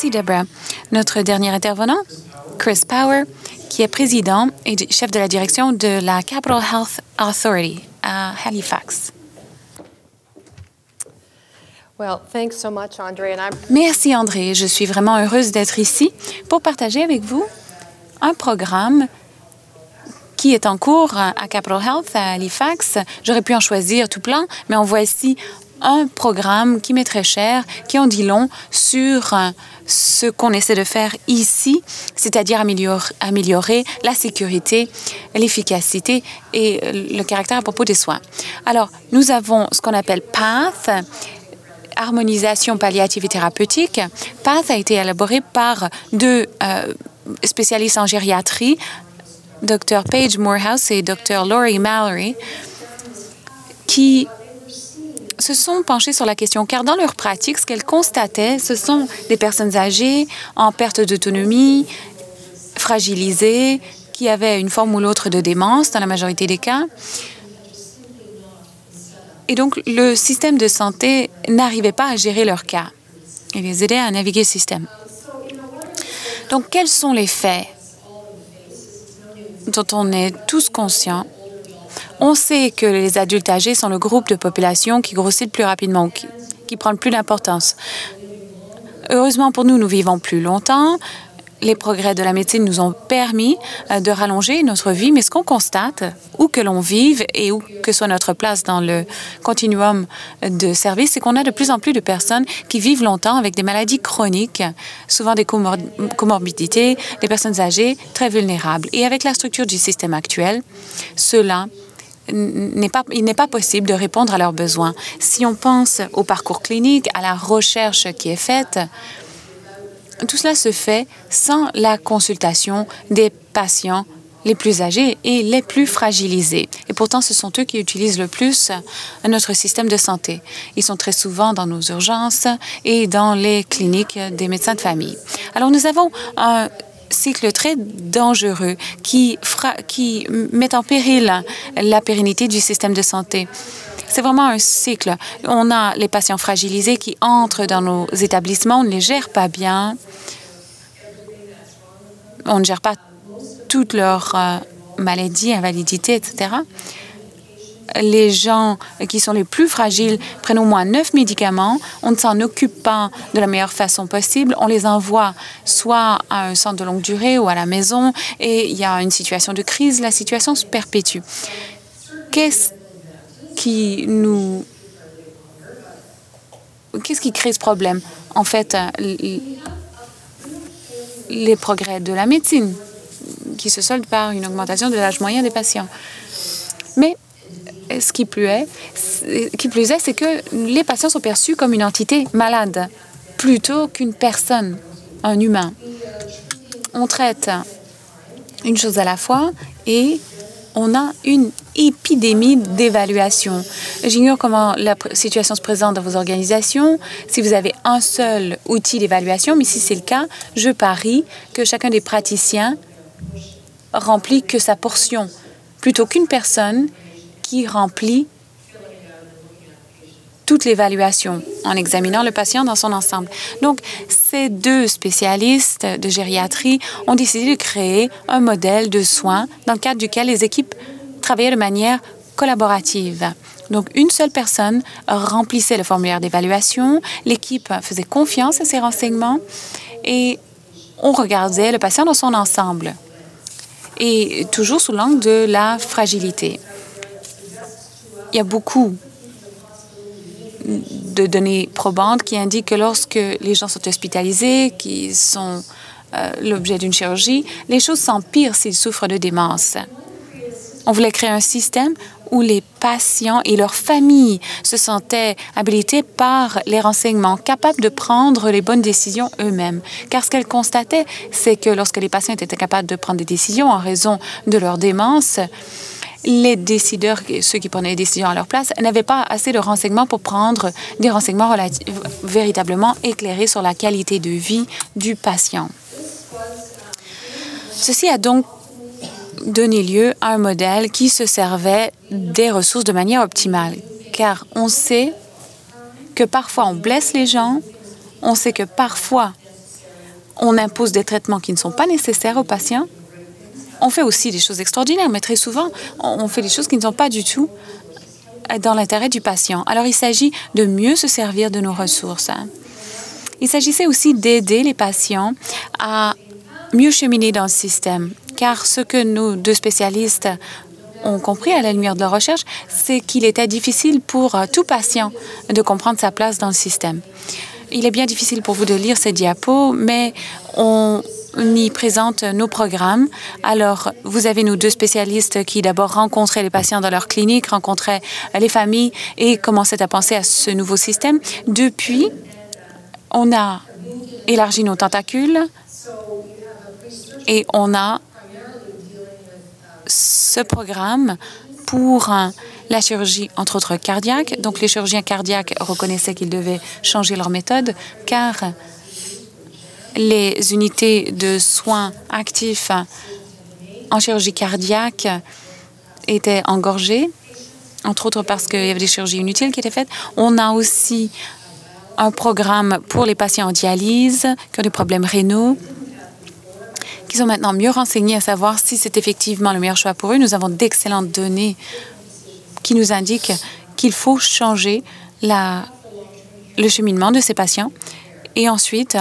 Merci, Deborah. Notre dernier intervenant, Chris Power, qui est président et chef de la direction de la Capital Health Authority à Halifax. Merci, André. Je suis vraiment heureuse d'être ici pour partager avec vous un programme qui est en cours à Capital Health à Halifax. J'aurais pu en choisir tout plein, mais en voici un programme qui m'est très cher, qui en dit long sur ce qu'on essaie de faire ici, c'est-à-dire améliorer la sécurité, l'efficacité et le caractère à propos des soins. Alors, nous avons ce qu'on appelle PATH, harmonisation palliative et thérapeutique. PATH a été élaboré par deux spécialistes en gériatrie, Dr. Paige Morehouse et Dr. Laurie Mallory, qui se sont penchés sur la question, car dans leur pratique, ce qu'elles constataient, ce sont des personnes âgées, en perte d'autonomie, fragilisées, qui avaient une forme ou l'autre de démence dans la majorité des cas. Et donc, le système de santé n'arrivait pas à gérer leur cas et les aider à naviguer le système. Donc, quels sont les faits dont on est tous conscients? On sait que les adultes âgés sont le groupe de population qui grossit le plus rapidement, qui prend le plus d'importance. Heureusement pour nous, nous vivons plus longtemps. Les progrès de la médecine nous ont permis de rallonger notre vie, mais ce qu'on constate, où que l'on vive et où que soit notre place dans le continuum de service, c'est qu'on a de plus en plus de personnes qui vivent longtemps avec des maladies chroniques, souvent des comorbidités, des personnes âgées très vulnérables. Et avec la structure du système actuel, il n'est pas possible de répondre à leurs besoins. Si on pense au parcours clinique, à la recherche qui est faite, tout cela se fait sans la consultation des patients les plus âgés et les plus fragilisés. Et pourtant, ce sont eux qui utilisent le plus notre système de santé. Ils sont très souvent dans nos urgences et dans les cliniques des médecins de famille. Alors, nous avons un cycle très dangereux qui met en péril la pérennité du système de santé. C'est vraiment un cycle. On a les patients fragilisés qui entrent dans nos établissements, on ne les gère pas bien. On ne gère pas toutes leurs maladies, invalidités, etc. Les gens qui sont les plus fragiles prennent au moins 9 médicaments. On ne s'en occupe pas de la meilleure façon possible. On les envoie soit à un centre de longue durée ou à la maison et il y a une situation de crise. La situation se perpétue. Qu'est-ce qui crée ce problème? En fait, les progrès de la médecine qui se soldent par une augmentation de l'âge moyen des patients. Mais ce qui plus est, c'est que les patients sont perçus comme une entité malade plutôt qu'une personne, un humain. On traite une chose à la fois et on a une épidémie d'évaluation. J'ignore comment la situation se présente dans vos organisations, si vous avez un seul outil d'évaluation, mais si c'est le cas, je parie que chacun des praticiens remplit que sa portion, plutôt qu'une personne qui remplit toute l'évaluation en examinant le patient dans son ensemble. Donc, ces deux spécialistes de gériatrie ont décidé de créer un modèle de soins dans le cadre duquel les équipes travaillaient de manière collaborative. Donc, une seule personne remplissait le formulaire d'évaluation, l'équipe faisait confiance à ses renseignements et on regardait le patient dans son ensemble, et toujours sous l'angle de la fragilité. Il y a beaucoup de données probantes qui indiquent que lorsque les gens sont hospitalisés, qui sont l'objet d'une chirurgie, les choses s'empirent s'ils souffrent de démence. On voulait créer un système où les patients et leurs familles se sentaient habilités par les renseignements, capables de prendre les bonnes décisions eux-mêmes. Car ce qu'elles constataient, c'est que lorsque les patients étaient capables de prendre des décisions en raison de leur démence, les décideurs, ceux qui prenaient les décisions à leur place, n'avaient pas assez de renseignements pour prendre des renseignements véritablement éclairés sur la qualité de vie du patient. Ceci a donc donné lieu à un modèle qui se servait des ressources de manière optimale, car on sait que parfois on blesse les gens, on sait que parfois on impose des traitements qui ne sont pas nécessaires aux patients. On fait aussi des choses extraordinaires, mais très souvent, on fait des choses qui ne sont pas du tout dans l'intérêt du patient. Alors, il s'agit de mieux se servir de nos ressources. Il s'agissait aussi d'aider les patients à mieux cheminer dans le système, car ce que nos deux spécialistes ont compris à la lumière de leur recherche, c'est qu'il était difficile pour tout patient de comprendre sa place dans le système. Il est bien difficile pour vous de lire ces diapos, mais on y présente nos programmes. Alors, vous avez nos deux spécialistes qui d'abord rencontraient les patients dans leur clinique, rencontraient les familles et commençaient à penser à ce nouveau système. Depuis, on a élargi nos tentacules et on a ce programme pour la chirurgie, entre autres cardiaque. Donc, les chirurgiens cardiaques reconnaissaient qu'ils devaient changer leur méthode car les unités de soins actifs en chirurgie cardiaque étaient engorgées, entre autres parce qu'il y avait des chirurgies inutiles qui étaient faites. On a aussi un programme pour les patients en dialyse qui ont des problèmes rénaux, qui sont maintenant mieux renseignés à savoir si c'est effectivement le meilleur choix pour eux. Nous avons d'excellentes données qui nous indiquent qu'il faut changer le cheminement de ces patients. Et ensuite,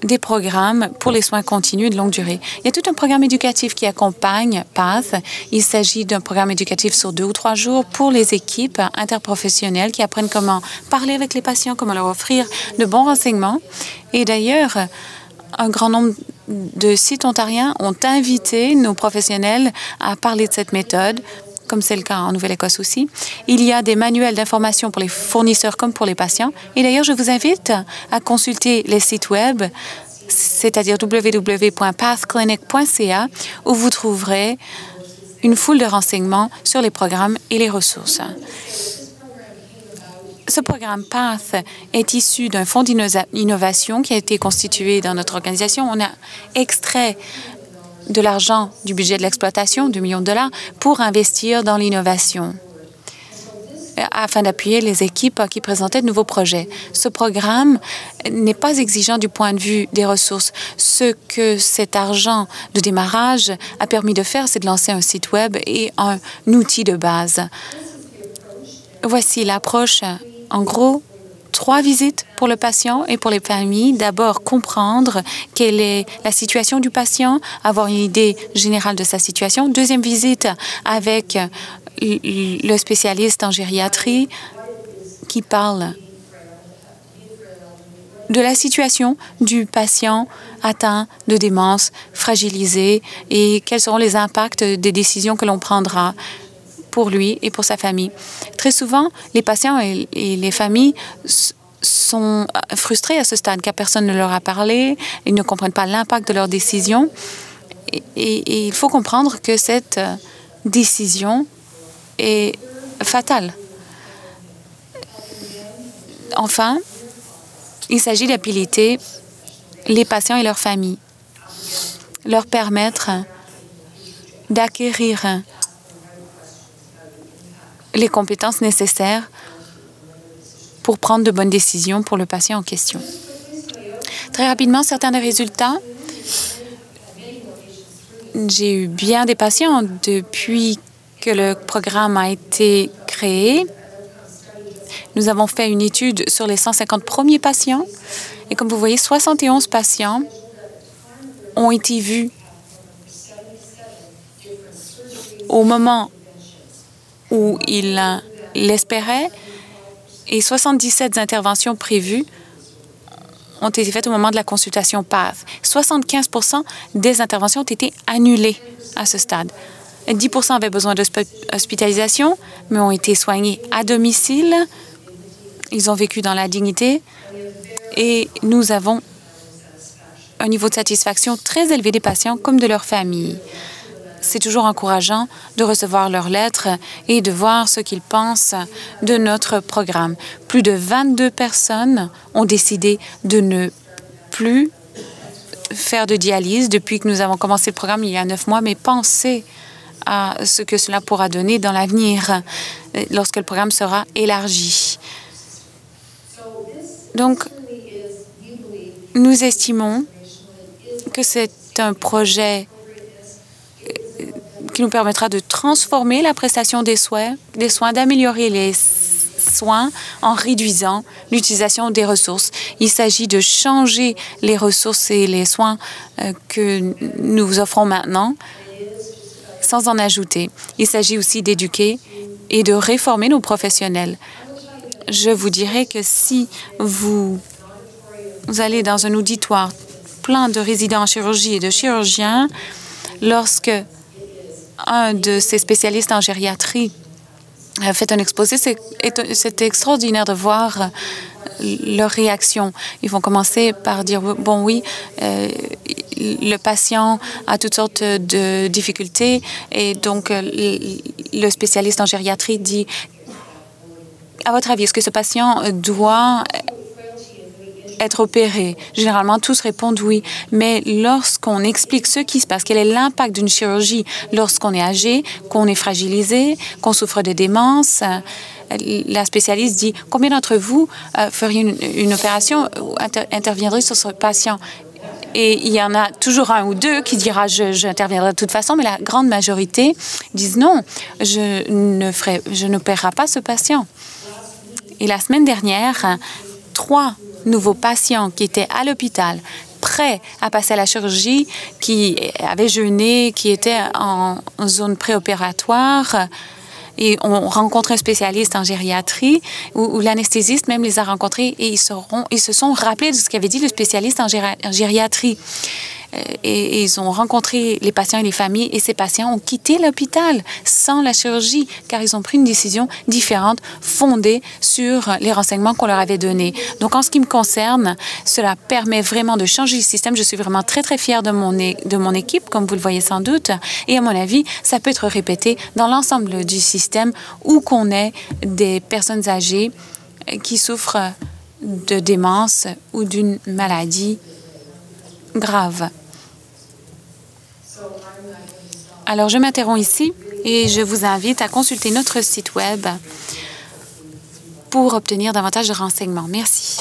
des programmes pour les soins continus de longue durée. Il y a tout un programme éducatif qui accompagne PATH. Il s'agit d'un programme éducatif sur 2 ou 3 jours pour les équipes interprofessionnelles qui apprennent comment parler avec les patients, comment leur offrir de bons renseignements. Et d'ailleurs, un grand nombre de sites ontariens ont invité nos professionnels à parler de cette méthode, comme c'est le cas en Nouvelle-Écosse aussi. Il y a des manuels d'information pour les fournisseurs comme pour les patients. Et d'ailleurs, je vous invite à consulter les sites web, c'est-à-dire www.pathclinic.ca, où vous trouverez une foule de renseignements sur les programmes et les ressources. Ce programme PATH est issu d'un fonds d'innovation qui a été constitué dans notre organisation. On a extrait de l'argent du budget de l'exploitation, 2 millions de dollars, pour investir dans l'innovation afin d'appuyer les équipes qui présentaient de nouveaux projets. Ce programme n'est pas exigeant du point de vue des ressources. Ce que cet argent de démarrage a permis de faire, c'est de lancer un site web et un outil de base. Voici l'approche. En gros, 3 visites pour le patient et pour les familles. D'abord, comprendre quelle est la situation du patient, avoir une idée générale de sa situation. Deuxième visite avec le spécialiste en gériatrie qui parle de la situation du patient atteint de démence, fragilisé et quels seront les impacts des décisions que l'on prendra pour lui et pour sa famille. Très souvent, les patients et les familles sont frustrés à ce stade car personne ne leur a parlé, ils ne comprennent pas l'impact de leurs décisions et il faut comprendre que cette décision est fatale. Enfin, il s'agit d'habiliter les patients et leurs familles, leur permettre d'acquérir les compétences nécessaires pour prendre de bonnes décisions pour le patient en question. Très rapidement, certains des résultats. J'ai eu bien des patients depuis que le programme a été créé. Nous avons fait une étude sur les 150 premiers patients et comme vous voyez, 71 patients ont été vus au moment où ils l'espéraient et 77 interventions prévues ont été faites au moment de la consultation PATH. 75% des interventions ont été annulées à ce stade. 10% avaient besoin d'hospitalisation, mais ont été soignés à domicile. Ils ont vécu dans la dignité et nous avons un niveau de satisfaction très élevé des patients comme de leurs familles. C'est toujours encourageant de recevoir leurs lettres et de voir ce qu'ils pensent de notre programme. Plus de 22 personnes ont décidé de ne plus faire de dialyse depuis que nous avons commencé le programme il y a 9 mois, mais pensez à ce que cela pourra donner dans l'avenir lorsque le programme sera élargi. Donc, nous estimons que c'est un projet qui nous permettra de transformer la prestation des soins, d'améliorer les soins en réduisant l'utilisation des ressources. Il s'agit de changer les ressources et les soins que nous vous offrons maintenant sans en ajouter. Il s'agit aussi d'éduquer et de réformer nos professionnels. Je vous dirais que si vous allez dans un auditoire plein de résidents en chirurgie et de chirurgiens, lorsque un de ces spécialistes en gériatrie fait un exposé, c'est extraordinaire de voir leur réaction. Ils vont commencer par dire, bon oui, le patient a toutes sortes de difficultés et donc le spécialiste en gériatrie dit, à votre avis, est-ce que ce patient doit être opéré? Généralement, tous répondent oui. Mais lorsqu'on explique ce qui se passe, quel est l'impact d'une chirurgie lorsqu'on est âgé, qu'on est fragilisé, qu'on souffre de démence, la spécialiste dit « Combien d'entre vous feriez une opération ou interviendrez sur ce patient ?» Et il y en a toujours un ou deux qui dira « J'interviendrai de toute façon », mais la grande majorité disent « Non, je n'opérerai pas ce patient ». Et la semaine dernière, 3 nouveaux patients qui étaient à l'hôpital, prêts à passer à la chirurgie, qui avaient jeûné, qui étaient en zone préopératoire, et on rencontre un spécialiste en gériatrie où l'anesthésiste même les a rencontrés et ils se sont rappelés de ce qu'avait dit le spécialiste en gériatrie. Et ils ont rencontré les patients et les familles et ces patients ont quitté l'hôpital sans la chirurgie car ils ont pris une décision différente fondée sur les renseignements qu'on leur avait donnés. Donc, en ce qui me concerne, cela permet vraiment de changer le système. Je suis vraiment très, très fière de mon équipe, comme vous le voyez sans doute. Et à mon avis, ça peut être répété dans l'ensemble du système où qu'on ait des personnes âgées qui souffrent de démence ou d'une maladie grave. Alors, je m'interromps ici et je vous invite à consulter notre site Web pour obtenir davantage de renseignements. Merci.